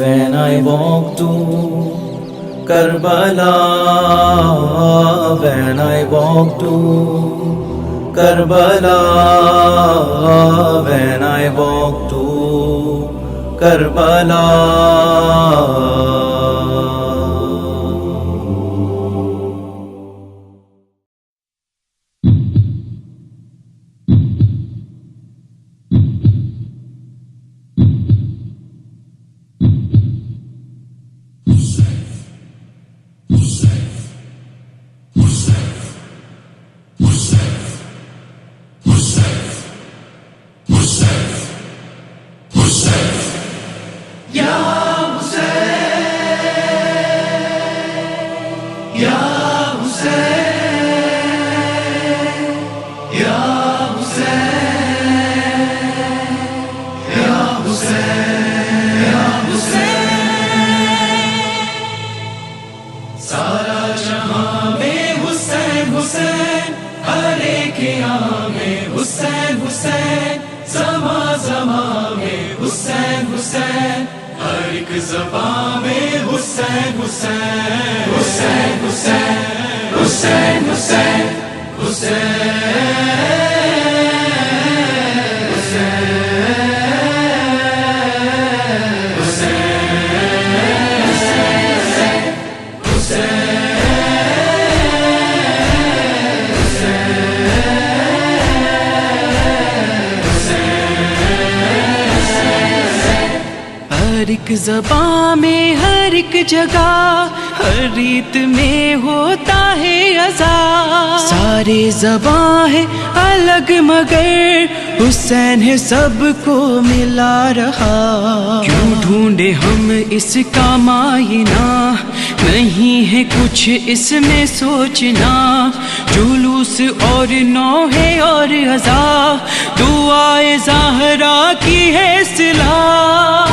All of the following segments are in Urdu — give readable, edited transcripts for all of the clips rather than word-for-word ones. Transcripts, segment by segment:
when I walk to Karbala, when I walk to Karbala, when I walk to Karbala. ہر ایک زباں میں ہر ایک جگہ ہر ریت میں ہوتا ہے عزا. سارے زباں ہے الگ مگر حسین ہے سب کو ملا رہا. کیوں ڈھونڈے ہم اس کا معائنہ, نہیں ہے کچھ اس میں سوچنا. جلوس اور نوحے اور عزا, دعائے زہرا کی ہے صلاح.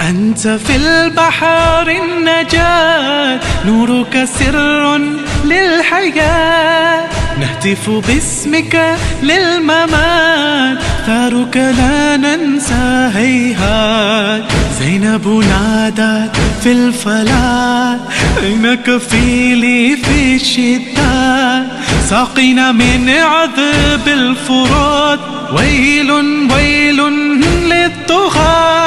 أنت في البحر النجاة, نورك سر للحياة. نهتف باسمك للممات, ثارك لا ننسى هيهات. زينب نادت في الفلاة, أين كفيلي في الشتاء. ساقنا من عذب الفرات, ويل ويل للطغاة.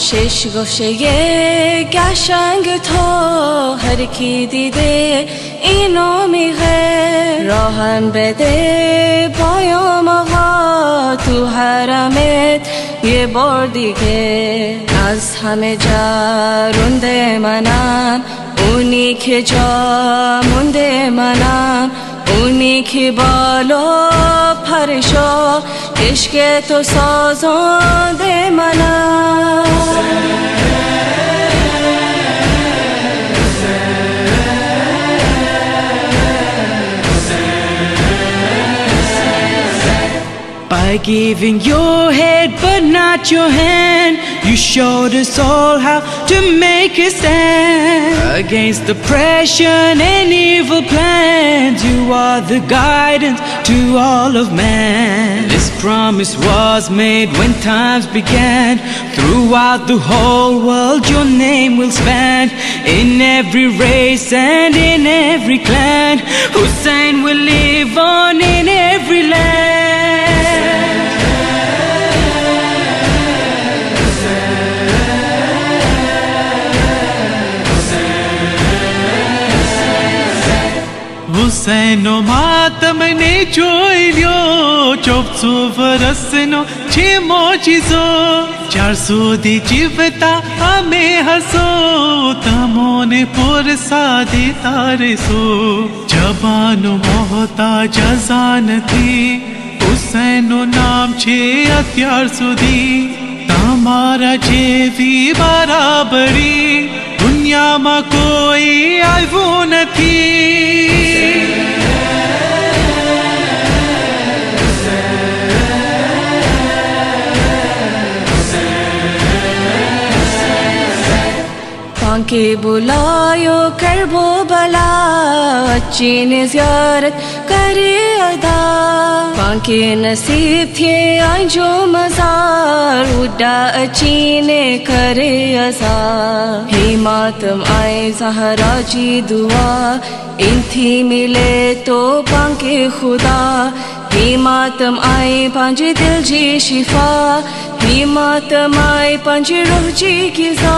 چشگوشه گشنگ تو هر کی دیده اینو میگه. راهم بده پایام ها تو حرمت یه بار دیگه. از همه جا رونده منم, اونی که جا مونده منم. اونی که بالا پرشا, عشق تو سازنده منم. By giving your head but not your hand, you showed us all how to make a stand against oppression and evil plans. You are the guidance to all of man. This promise was made when times began. Throughout the whole world your name will span. In every race and in every clan, Hussein will live on in every land. حسین و ماتم نے جویلیو, چوبسو فرسنو چھ موجزو. 400 دی جیوتا ہمیں ہسو, تمون پر سادی تارسو. جبانو محتاج ازان تھی, حسین و نام چھ ہتھیار سودی. تمہارا جیوی برابری دنیا میں کوئی آئیو نتھی. بانکے بلایو کربو بلا اچی نے زیارت کرے ادا بانکے نصیب تھے آئیں جو مزار اڈا اچی نے کرے ازا ہی ماتم آئے زہرا جی دعا ان تھی ملے تو بانکے خدا ہی ماتم آئے پانجے دل جی شفا ہی ماتم آئے پانجے روح جی غذا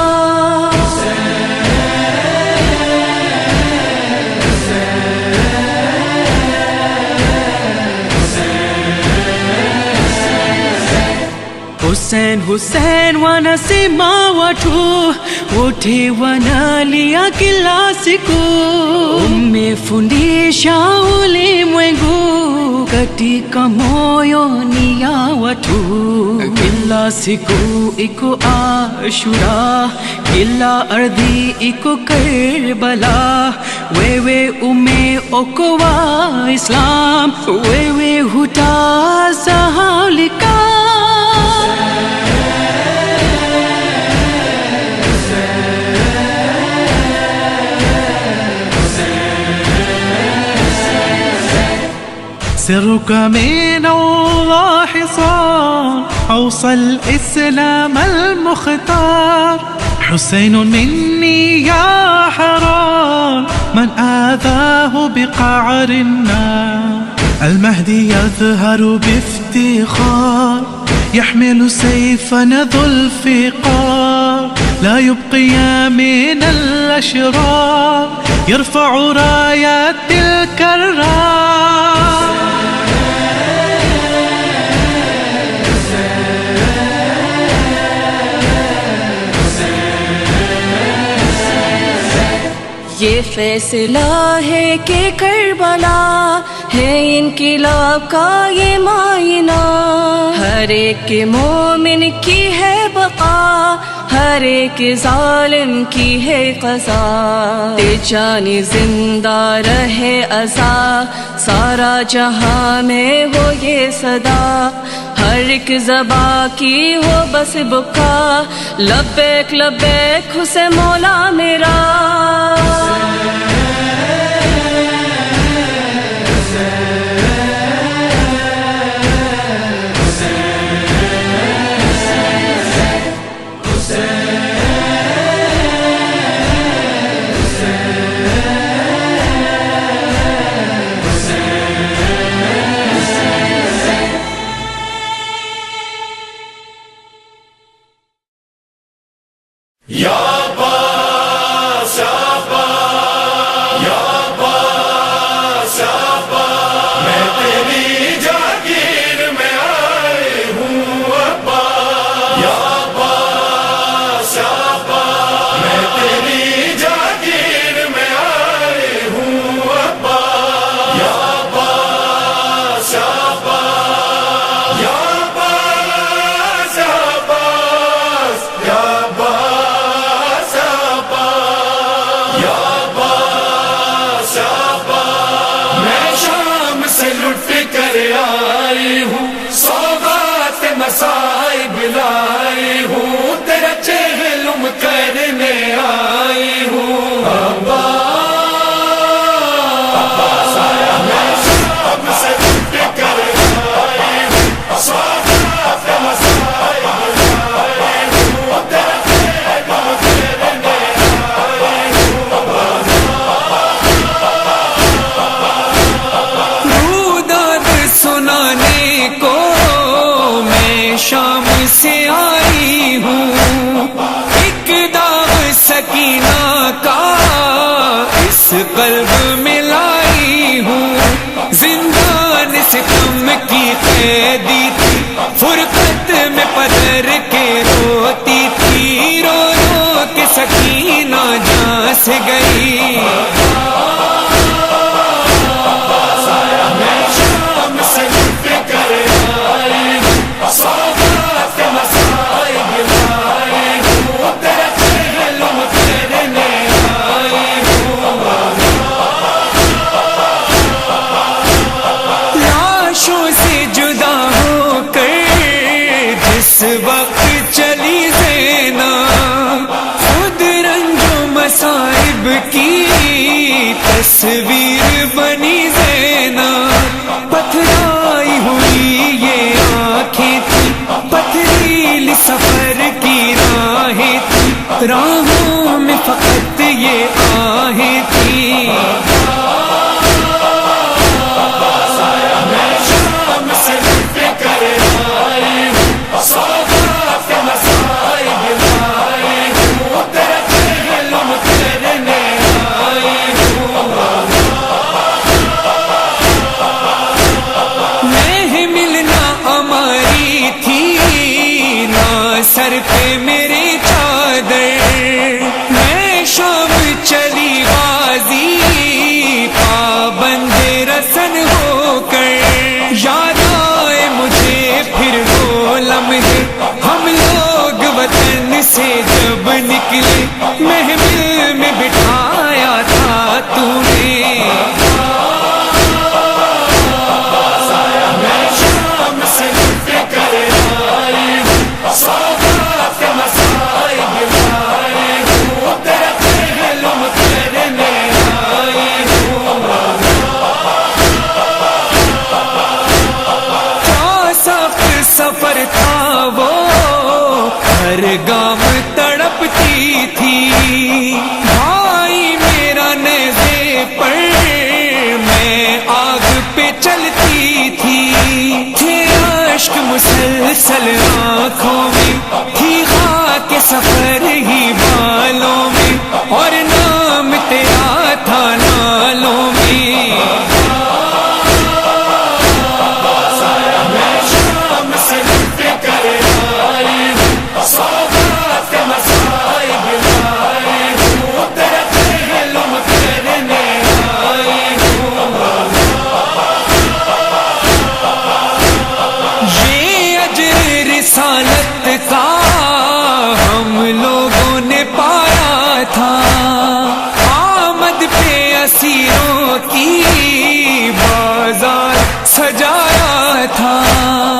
Hussein, Hussein, wanasema watu wote wanalia kila siku. Umefundisha ulimwengu katika moyoni ya watu. Kila siku iko Ashura, kila ardhi iko Karbala. Wewe umeokoa Islam, wewe hutasahaulika. سرك من الله صار أوصى الإسلام المختار حسين مني يا حرام من آذاه بقعر النار المهدي يظهر بافتخار يحمل سيفا ذو الفقار لا يبقي من الأشرار يرفع رايات الكرار یہ فیصلہ ہے کہ کربلا ہے انقلاب کا یہ معائنہ ہر ایک کے مومن کی ہے بقا ہر ایک ظالم کی ہے قضا جانی زندہ رہے عزا سارا جہاں میں ہو یہ صدا ہر ایک زباں کی ہو بس بکا لبیک لبیک حسین مولا میرا قلب میں لائی ہوں زندان ستم کی قیدی تھی فرقت میں پدر کے روتی تھی رو رو کے سکینہ جان سے گئی راہوں میں فقط یہ آہیں تھی. میں شام سے فکر آئی ہوں، سودا کے مصائب لائی ہوں، تیرا علم کرنے آئی ہوں. میں ملنا ہماری تھی نہ سر پہ میرے چادر، میں شام چلی بازی پابند رسن ہو کر. یاد آئے مجھے پھر وہ لمحے ہم لوگ وطن سے جب نکلے، محفل میں بٹھایا تھا تو نے. میں شام سے فکر آئی ہوں، سودا کے مصائب لائی ہوں، تیرا علم کرنے آئی ہوں. کیا سخت سفر تھا وہ، ہر گام تڑپتی تھی. بھائی میرا نیزے پر میں آگ پہ چلتی تھی. تھے اشک مسلسل آنکھوں میں، تھی خاک سفر ہی بالوں میں، اور نام تیرا تھا نالوں میں. میں شام سے فکر آئی ہوں، سودا کے مصائب لائی ہوں، تیرا علم کرنے آئی ہوں. یہ اجر رسالت کا ہم لوگوں نے پایا تھا، آمد پہ اسیروں کی بازار سجایا تھا.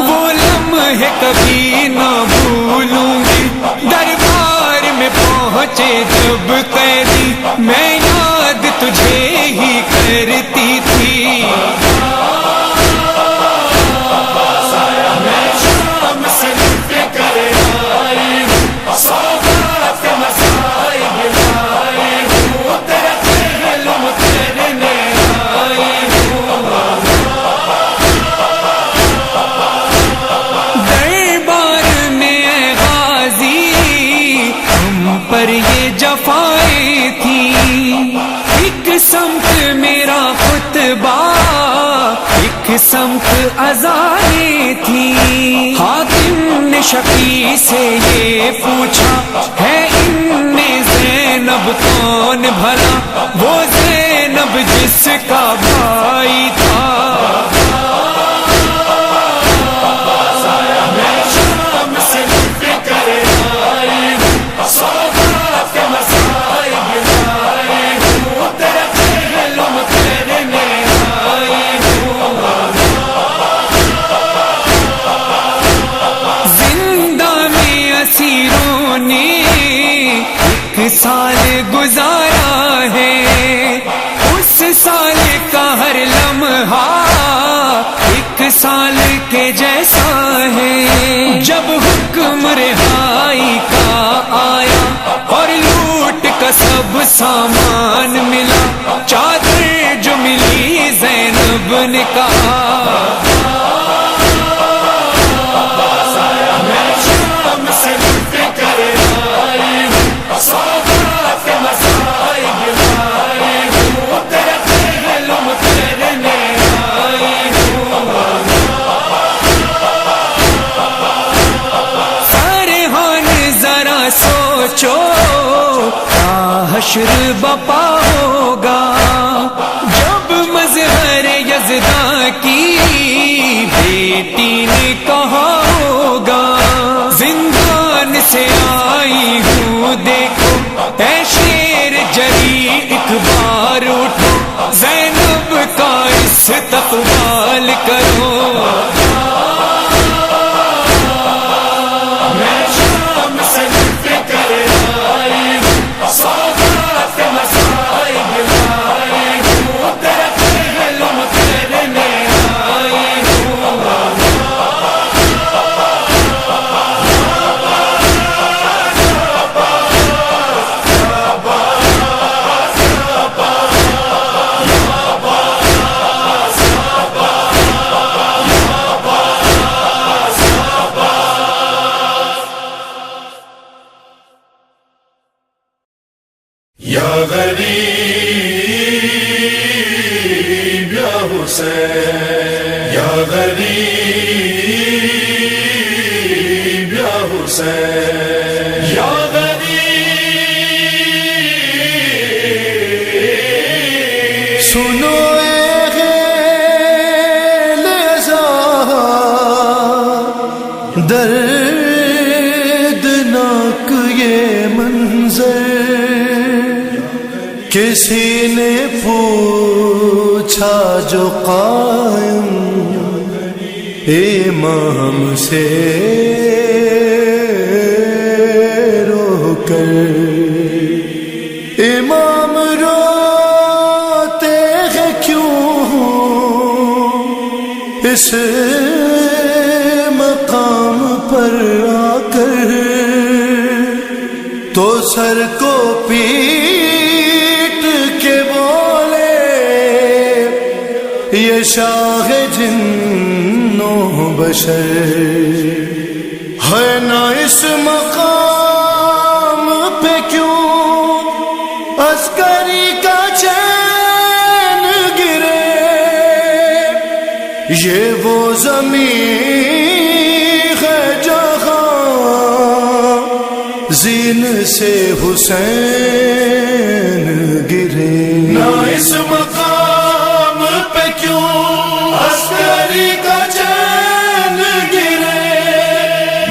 وہ لمحے کبھی نہ بھولوں گی، دربار میں پہنچے جب قیدی، میں یاد تجھے ہی کرتی تھی. میں شام سے فکر آئی ہوں، سودا کے مصائب لائی ہوں، تیرا علم کرنے آئی ہوں. دربار میں اے غازی ہم پر یہ جفائیں تھیں، ایک سمت میرا خطبہ ایک سمت اذانیں تھیں. حاکم نے شفیع سے یہ پوچھا، ہے ان میں زینب کون بھلا، وہ زینب جس کا بھائی تھا. میں شام سے فکر آئی ہوں، سودا کے مصائب لائی ہوں، تیرا علم کرنے آئی ہوں. زندہ میں اسیروں نے ایک سال گزارا ہے، اس سال کا ہر لمحہ ایک سال کے جیسا ہے. جب حکم رہائی کا آیا اور لوٹ کا سب سامان ملا، چادر جو ملی زینب نے کہا. میں شام سے فکر آئی ہوں، سودا کے مصائب لائی ہوں، تیرا علم کرنے آئی ہوں. فرحان ذرا سوچو کیا حشر بپا ہوگا، جب مظہر یزداں کی بیٹی نے کہا ہوگا. زندان سے آئی ہوں دیکھو، اے شیر جری ایک بار اٹھو، زینب کا استقبال کرو. میں شام سے فکر آئی ہوں، سودا کے مصائب لائی ہوں، تیرا علم کرنے آئی ہوں. حسین یا غریب یا حسین یا غریب سنو اے غیل ازار دردناک یہ منظر کسی نے پوچھا جو قائم امام سے رو کر، امام روتے ہیں کیوں اس مقام پر آ کر، تو سر کو پیٹ کے بولے یہ شاہ جن و بشر ہے نا، اس مقام پہ کیوں عسکری کا چین گرے، یہ وہ زمین ہے جہاں زین سے حسین گرے، نہ اس مقام پہ کیوں عسکری کا چین گرے،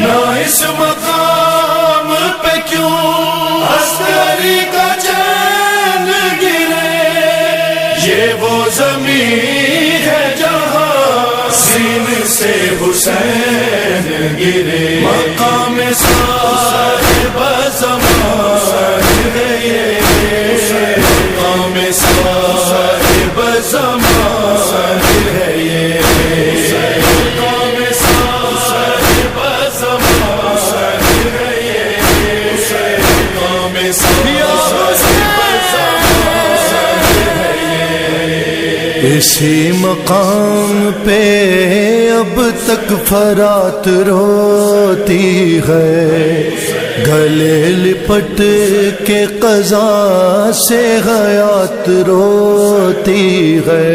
نہ اس مقام پہ کیوں عسکری کا چین گرے، یہ وہ زمین ہے جہاں سین سے حسین گرے، مقام صاحب زمان ہے یہ، مقام صاحب زمان ہے یہ، مقام صاحب زمان ہے یہ، مقام صاحب زمان ہے یہ۔ اسی مقام پہ اب تک فرات روتی ہے، گلے لپٹ کے قضا سے حیات روتی ہے،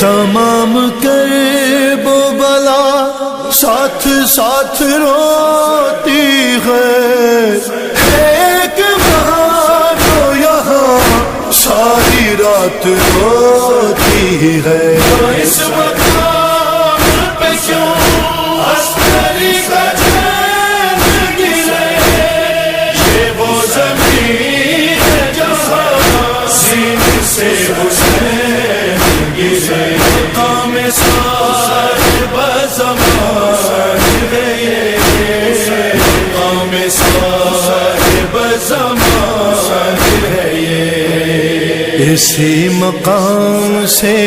تمام کرب و بلا ساتھ ساتھ روتی ہے، ایک وہاں تو یہاں ساری رات روتی ہے، اس مقام پہ کیوں عسکری کا چین گرے، یہ وہ زمین ہے جہاں سین سے حسین گرے، مقام صاحب زمان ہے یہ، مقام صاحب زمان ہے یہ۔ اسی مقام سے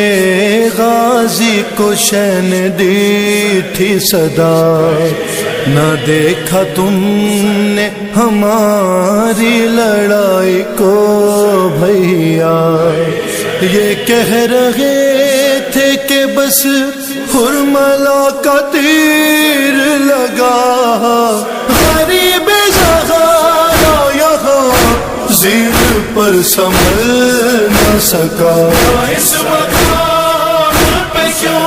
غازی کو شین دی تھی صدا، نہ دیکھا تم نے ہماری لڑائی کو بھیا، یہ کہہ رہے تھے کہ بس حرملا کا تیر لگا، غریب زہارا یہاں زیر پر سنبھل نہ سکا، اس مقام پہ کیوں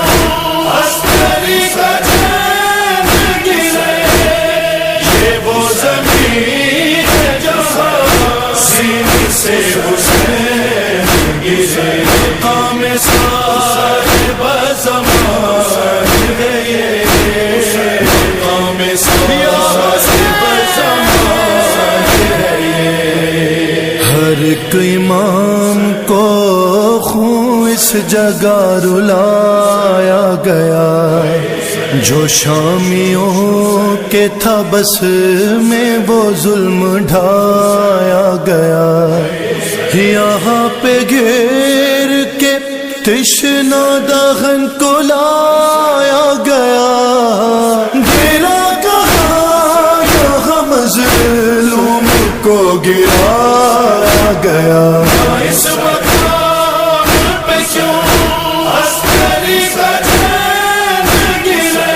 عسکری کا چین گرے، یہ وہ زمین ہے جہاں سین سے حسین گرے، مقام صاحب زمان ہے یہ، مقام صاحب زمان ہے یہ۔ ہر ایک امام کو خون اس جگہ رلایا گیا، جو شامیوں کے تھا بس میں وہ ظلم ڈھایا گیا، یہاں پہ گھیر کے تشنا دہن کو لایا گیا، گرا کہاں یہاں مظلوم کو گرایا گیا، اس مقام پہ کیوں عسکری کا چین گرے،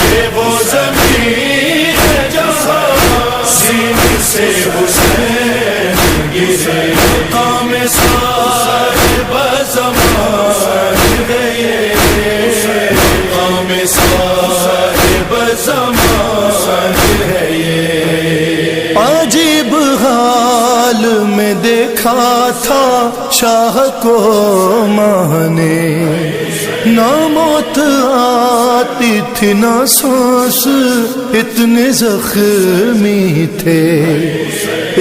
یہ وہ زمین ہے جہاں سین سے حسین گرے، مقام صاحب زمان صاحب زمان ہے یہ. عجیب حال میں دیکھا تھا شاہ کو ماہ نے، نہ موت آتی تھی نہ سانس، اتنے زخمی تھے.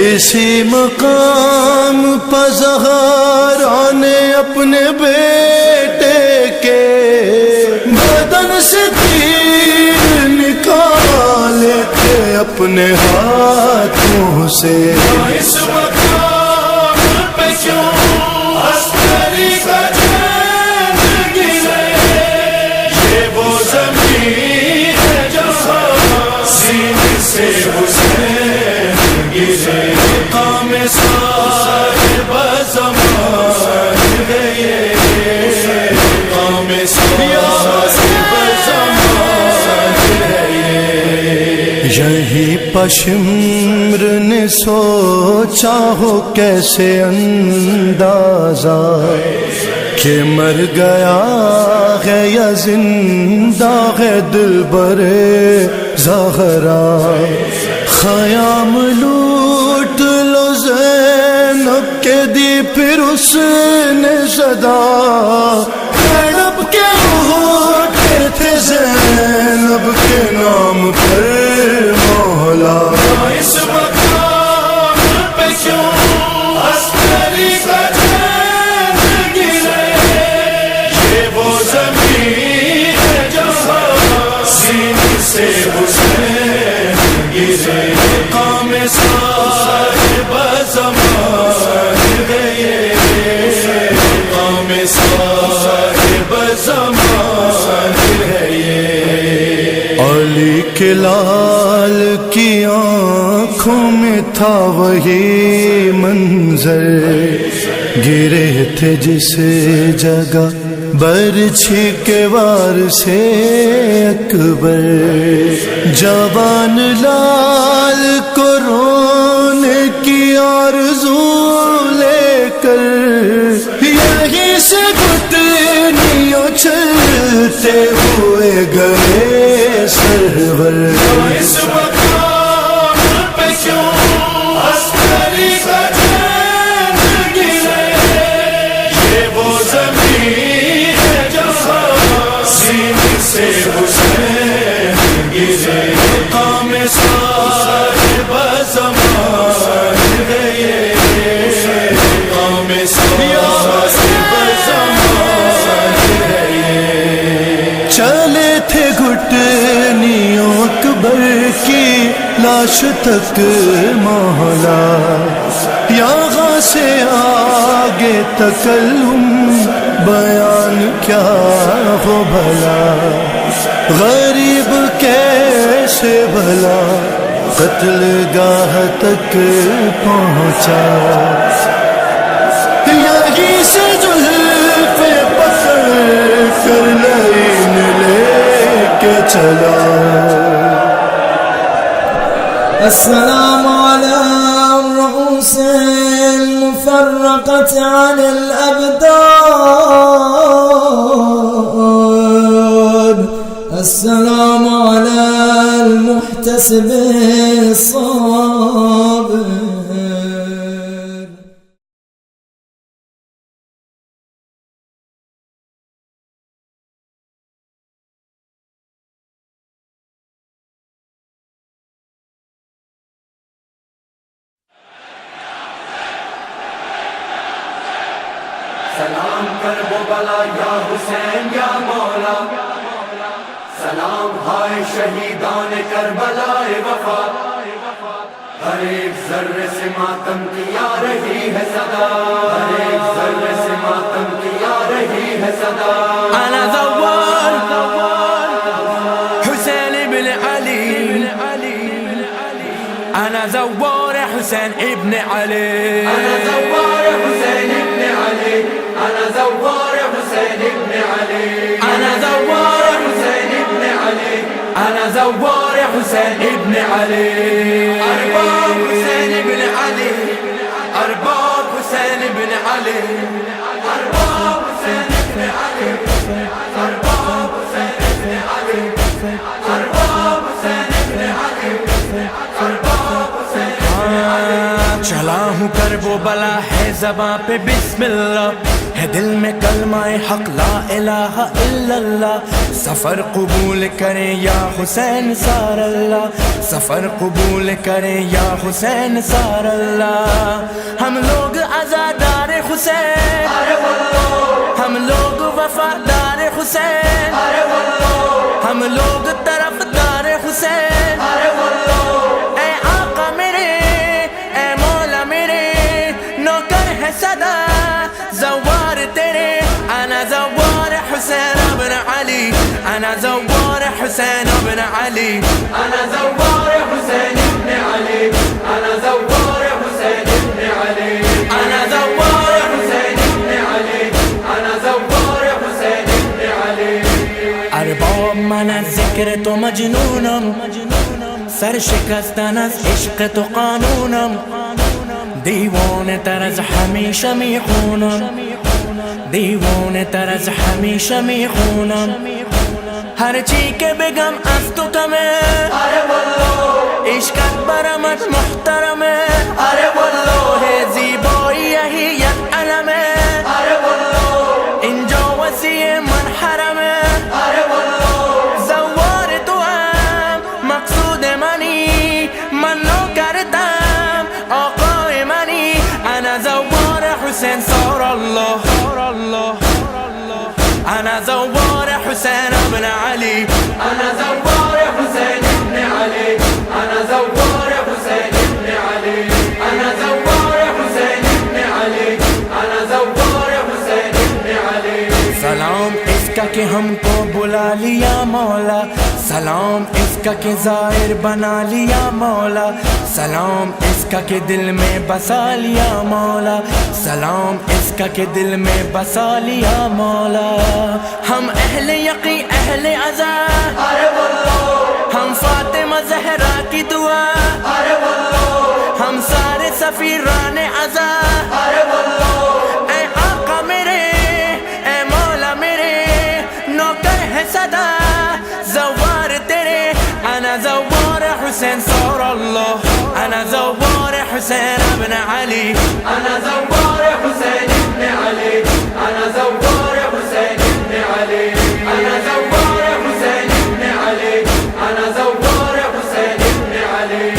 اسی مقام پر زہرا نے اپنے بیٹے کے بدن سے تیر نکالے تھے اپنے ہاتھوں سے. اس مقام پہ کیوں عسکری کا چین گرے، یہ وہ زمین ہے جہاں سینے سے حسین گرے. مقام صاحب زمان ہے یہ، مقام صاحب زمان ہے یہ. یہی پشمر نے سوچا ہو کیسے اندازہ کہ مر گیا ہے یا زندہ ہے دلبر زہرا. خیام لوٹ لو زینب کے دی پھر اس نے صدا، زینب کے ہوتے تھے زینب کے نام پر مولا. اس مقام پہ کیوں عسکری کا چین گرے، یہ وہ زمین ہے جہاں سینے سے حسین گرے. مقام صاحب زمان ہے یہ، مقام صاحب زمان ہے یہ. علی کے لال کی آنکھوں میں تھا وہی منظر، گرے تھے جس جگہ برچھی کے وار سے اکبر. جوان لال کو رونے کی آرزو لے کر یہیں سے گھٹنیوں چلتے ہوئے گئے سرور. اس مقام پہ کیوں عسکری کا چین گرے، یہ وہ زمین ہے جہاں سینے سے حسین گرے. مقام صاحب زمان ہے یہ، مقام صاحب زمان ہے یہ. چلے تھے گھٹنیوں اکبر کی لاش تک مولا، یہاں سے آگے تکلم بیان کیا ہو بھلا. غریب کیسے بھلا قتل گاہ تک پہنچا، یہیں سے زلف پکڑ کر لائن لے کے چلا. السلام على الرؤوس المفرقة عن الأبدان، السلام على المحتسب الصابر. سلام کر وہ بلا یا حسین یا مولا، سلام ہائے شہیدان کربلا وفا. ہر ایک ذرے سے ماتم کی آ رہی ہے صدا، ہر ایک ذرے سے ماتم کی آ رہی ہے صدا. أنا ثوار حسين بن علي، أنا ثوار حسين ابن علي، أنا ثوار حسين ابن علي، أنا ثوار حسين ابن علي، أنا ثوار حسين ابن علي، أنا ثوار حسين ابن علي. أرباب حسين ابن علي، أرباب حسين بن علي، أرباب حسين ابن علي، أرباب حسين ابن علي. علي ارباب حسین ابن علي ارباب حسین ابن علي چلا ہوں کربلا ہے زباں پہ بسم اللہ ہے دل میں کلمہ حق لا الہ الا اللہ سفر قبول کریں یا حسین سار اللہ سفر قبول کریں یا حسین سار اللہ ہم لوگ عزادار حسین ہم لوگ وفادار حسین ہم لوگ طرفدار حسین اے آقا میرے اے مولا میرے نوکر ہے صدا زوار تیرے انا زوار حسین ابن علی انا زوار حسین ابن علی انا زوار حسین ابن علي انا زوار حسین ابن علي انا زوار حسین ابن علي انا زوار حسین ابن علي ارباب من از ذکر تو مجنونم سر شکستن از عشق تو قانونم دیوانه تر از همیشه میخونم دیوانه تر از همیشه میخونم هر چی که بگم از تو کمه عشقت برامت محترمه زیبایی یهی یک علمه اینجا وسیع من حرمه زوار تو هم مقصود منی من نوکرتم آقای منی انا زوار حسین سار الله انا زوار حسین ابن علی انا زوار حسین ابن علي انا زوار حسین ابن علي انا زوار حسین ابن علي انا زوار حسین ابن علي سلام اس کا کہ ہم کو بلا لیا مولا سلام اس کا کہ ظاہر بنا لیا مولا سلام اس کا کہ دل میں بسا لیا مولا سلام اس کا کہ دل میں بسا لیا مولا ہم اہل یقین اہل عزا ہم فاطمہ زہرا کی دعا ہم سارے سفیران عزا اے آقا میرے اے مولا میرے نوکر ہے صدا زوار تیرے انا زوار حسین سار اللہ انا زوار حسین ابن علی انا زوار حسین ابن علي انا زوار حسین ابن علي انا زوار حسین ابن علي انا زوار حسین ابن علي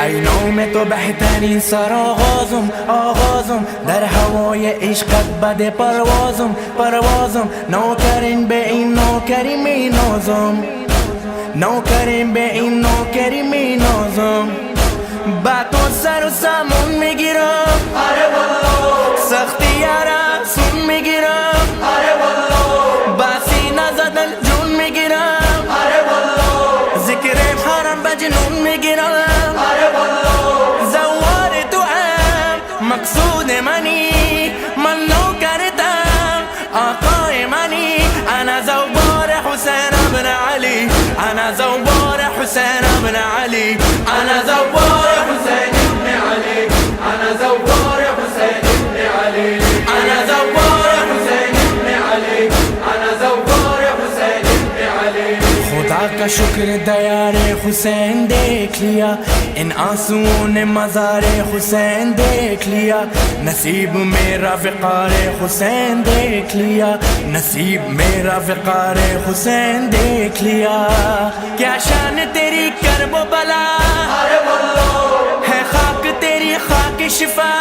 اینوں میں تو بہترین سر آغازم در ہوای عشقت بده پروازم نوکرین به این نوکری می نازم نوکرین به این نوکری می نازم با تو سر و سامون میگیرم سختی را سون میگیرم با سینه زدن جون میگیرم ذکر حرم بجنون میگیرم زوار تو هم مقصود منی من نوکرتم آقای منی انا زوار حسین ابن علی انا زوار حسین ابن علی انا زوار حسین ابن علي انا زوار حسین ابن علي انا زوار حسین ابن علي انا زوار حسین ابن علي خدا کا شکر دیار حسین دیکھ لیا ان آنسوؤں نے مزار حسین دیکھ لیا نصیب میرا وقار حسین دیکھ لیا نصیب میرا وقار حسین دیکھ لیا کیا شان تیری کرب و بلا ہے خاک تیری خاک شفا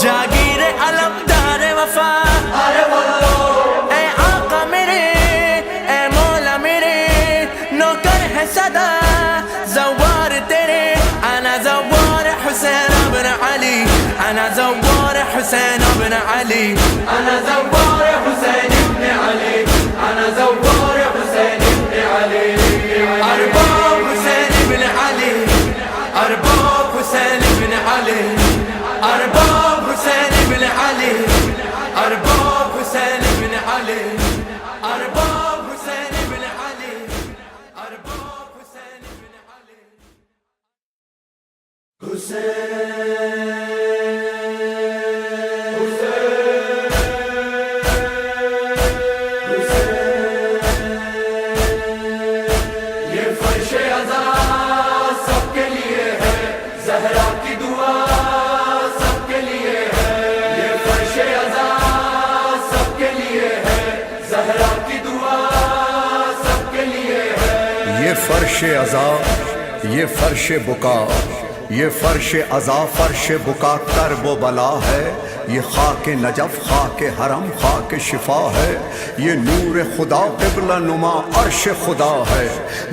جاگیر علمدار وفا اے آقا میرے اے مولا میرے نوکر ہے صدا زوار تیرے انا زوار حسین ابن علی انا زوار حسین ابن علی انا زوار حسین ابن علي انا زوار حسین ابن علي ارباب حسین ابن علی ارباب حسین ابن علی ارباب حسین ابن علی ارباب حسین ابن علی ارباب حسین ابن علی ارباب حسین ابن علی حسین فرش عزا یہ فرش بکا، یہ فرش عزا فرش بکا کرب و بلا ہے، یہ خاک نجف خاک حرم خاک شفا ہے، یہ نور خدا قبلہ نما عرش خدا ہے۔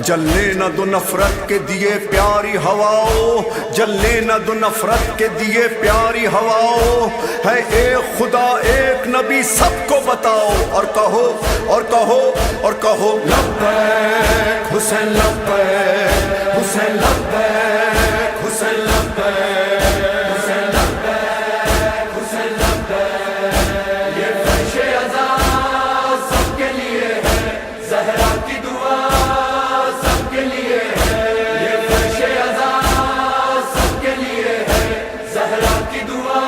جلنے نہ دو نفرت کے دیے پیاری ہواؤ، جلنے نہ دو نفرت کے دیے پیاری ہواؤ، ہے ایک خدا ایک نبی سب کو بتاؤ، اور کہو اور کہو اور کہو لبیک حسین لبیک حسین لبیک حسین لبیک حسین لبیک حسین لبیک، یہ فرش عزا سب کے لیے ہے، زہرا کی دعا سب کے لیے ہے، یہ فرش عزا سب کے لیے ہے، زہرا کی دعا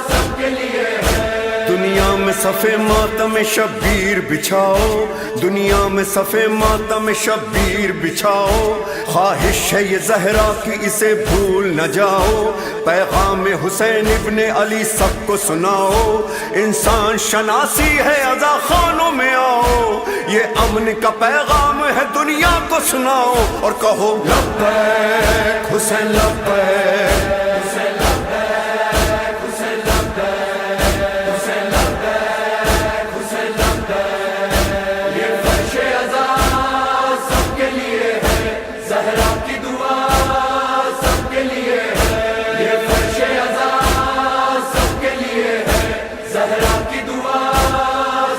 سب کے لیے ہے۔ دنیا میں صفے ماتم شبیر بچھاؤ، دنیا میں صفے ماتم شبیر بچھاؤ، خواہش ہے یہ زہرا کی اسے بھول نہ جاؤ، پیغام حسین ابن علی سب کو سناؤ، انسان شناسی ہے عزا خانوں میں آؤ، یہ امن کا پیغام ہے دنیا کو سناؤ، اور کہو لبیک حسین لبیک حسین لبیک حسین لبیک حسین لبیک حسین لبیک، یہ فرش عزا سب کے لیے ہے، زہرا کی دعا سب کے لیے ہے، یہ فرش عزا سب کے لیے ہے، زہرا کی دعا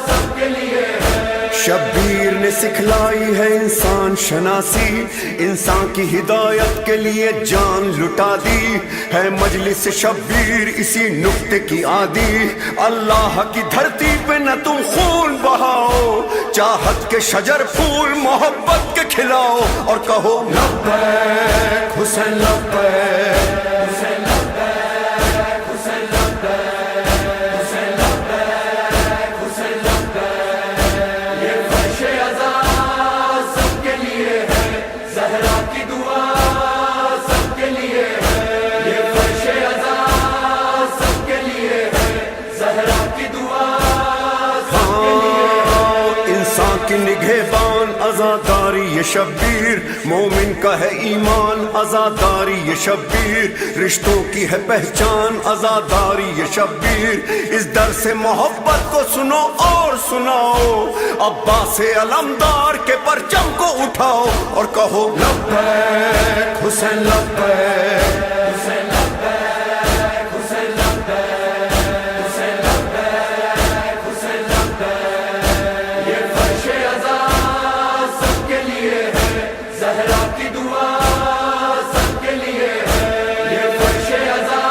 سب کے لیے ہے۔ شبیر نے سکھلائی ہے انسان شناسی، انسان کی ہدایت کے لیے جان لٹا دی، ہے مجلس شبیر اسی نقطے کی عادی، اللہ کی دھرتی پہ نہ تم خون بہاؤ، چاہت کے شجر پھول محبت کے کھلاؤ، اور کہو لبیک حسین لبیک حسین لبیک حسین لبیک حسین لبیک حسین لبیک، یہ فرش عزا سب کے لیے ہے، زہرا کی دعا سب کے لیے ہے، یہ فرش عزا سب کے لیے ہے، زہرا کی دعا سب کے لیے ہے۔ انسان کی نگہبان عزاداری یہ شبیر، مومن کا ہے ایمان عزاداری یہ شبیر، رشتوں کی ہے پہچان عزاداری یہ شبیر، اس در سے محبت کو سنو اور سناؤ، عباس علمدار کے پرچم کو اٹھاؤ، اور کہو لبیک حسین لبیک حسین لبیک حسین لبیک حسین لبیک حسین لبیک، یہ فرش عزا سب کے لیے ہے، زہرا کی دعا سب کے لیے ہے، یہ فرش عزا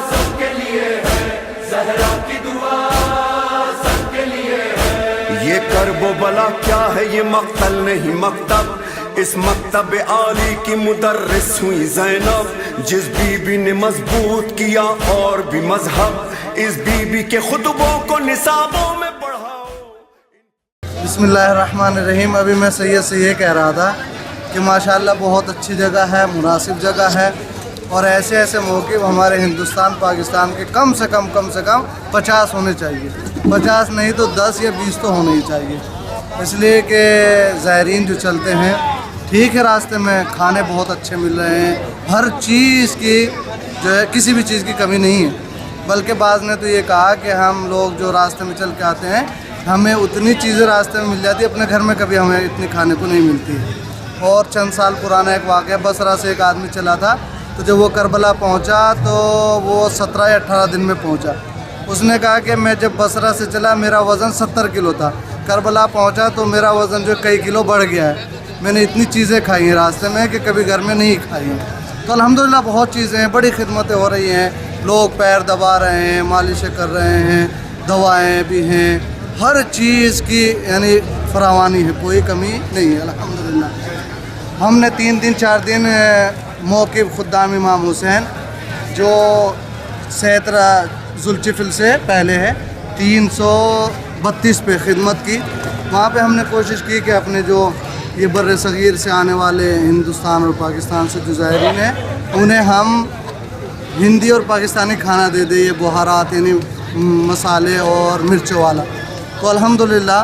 سب کے لیے ہے، زہرا کی دعا سب کے لیے ہے۔ یہ کرب و بلا کیا ہے یہ مقتل نہیں مکتب، اس مکتب عالی کی مدرس ہوئی زینب، جس بی بی نے مضبوط کیا اور بھی مذہب، اس بی بی کے خطبوں کو نصابوں میں پڑھاؤ۔ بسم اللہ الرحمن الرحیم۔ ابھی میں سید سے یہ کہہ رہا تھا کہ ماشاءاللہ بہت اچھی جگہ ہے، مناسب جگہ ہے، اور ایسے ایسے موقف ہمارے ہندوستان پاکستان کے کم سے کم 50 ہونے چاہیے، 50 نہیں تو 10 یا 20 تو ہونے ہی چاہیے، اس لیے کہ زائرین جو چلتے ہیں ٹھیک ہے، راستے میں کھانے بہت اچھے مل رہے ہیں، ہر چیز کی جو ہے کسی بھی چیز کی کمی نہیں ہے، بلکہ بعض نے تو یہ کہا کہ ہم لوگ جو راستے میں چل کے آتے ہیں ہمیں اتنی چیزیں راستے میں مل جاتی ہے، اپنے گھر میں کبھی ہمیں اتنی کھانے کو نہیں ملتی۔ اور چند سال پرانا ایک واقعہ، بصرہ سے ایک آدمی چلا تھا، تو جب وہ کربلا پہنچا تو وہ 17 یا 18 دن میں پہنچا، اس نے کہا کہ میں جب بصرہ سے چلا میرا وزن 70 کلو تھا، کربلا پہنچا تو میرا وزن جو کئی کلو بڑھ گیا ہے، میں نے اتنی چیزیں کھائی ہیں راستے میں کہ کبھی گھر میں نہیں کھائی ہیں۔ تو الحمدللہ بہت چیزیں ہیں، بڑی خدمتیں ہو رہی ہیں، لوگ پیر دبا رہے ہیں، مالشیں کر رہے ہیں، دوائیں بھی ہیں، ہر چیز کی یعنی فراوانی ہے، کوئی کمی نہیں ہے الحمدللہ۔ ہم نے 3 دن 4 دن موقف خدام امام حسین جو سیترہ ذوالفقار سے پہلے ہے 332 پہ خدمت کی، وہاں پہ ہم نے کوشش کی کہ اپنے جو یہ بر صغیر سے آنے والے ہندوستان اور پاکستان سے جو زائرین ہیں انہیں ہم ہندی اور پاکستانی کھانا دے دیں، یہ بہارات یعنی مسالے اور مرچوں والا۔ تو الحمدللہ